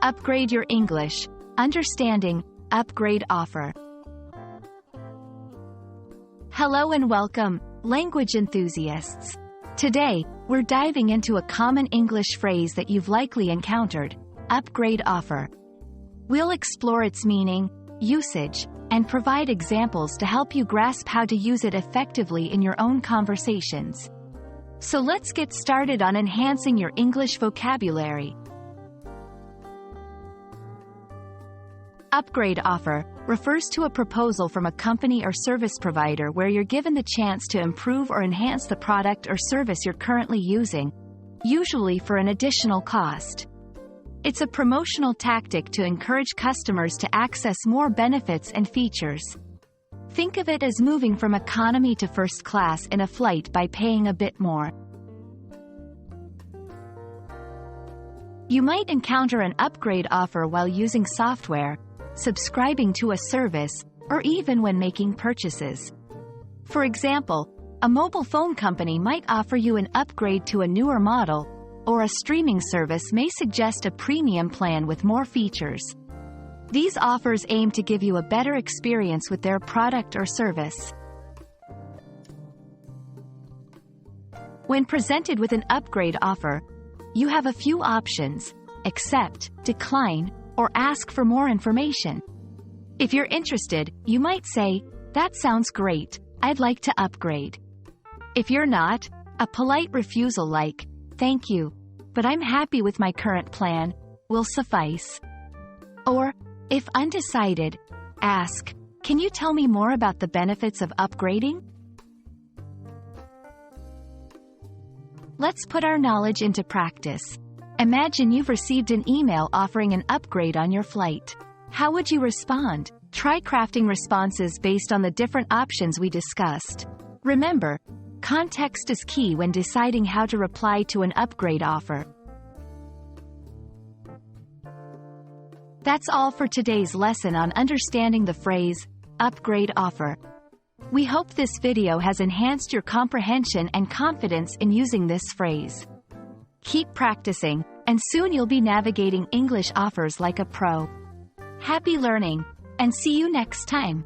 Upgrade your English. Understanding, upgrade offer. Hello and welcome, language enthusiasts. Today, we're diving into a common English phrase that you've likely encountered, upgrade offer. We'll explore its meaning, usage, and provide examples to help you grasp how to use it effectively in your own conversations. So let's get started on enhancing your English vocabulary. Upgrade offer refers to a proposal from a company or service provider where you're given the chance to improve or enhance the product or service you're currently using, usually for an additional cost. It's a promotional tactic to encourage customers to access more benefits and features. Think of it as moving from economy to first class in a flight by paying a bit more. You might encounter an upgrade offer while using software, subscribing to a service, or even when making purchases. For example, a mobile phone company might offer you an upgrade to a newer model, or a streaming service may suggest a premium plan with more features. These offers aim to give you a better experience with their product or service. When presented with an upgrade offer, you have a few options: accept, decline, or ask for more information. If you're interested, you might say, "That sounds great, I'd like to upgrade." If you're not, a polite refusal like, "Thank you, but I'm happy with my current plan," will suffice. Or, if undecided, ask, "Can you tell me more about the benefits of upgrading?" Let's put our knowledge into practice. Imagine you've received an email offering an upgrade on your flight. How would you respond? Try crafting responses based on the different options we discussed. Remember, context is key when deciding how to reply to an upgrade offer. That's all for today's lesson on understanding the phrase, upgrade offer. We hope this video has enhanced your comprehension and confidence in using this phrase. Keep practicing, and soon you'll be navigating English offers like a pro. Happy learning, and see you next time.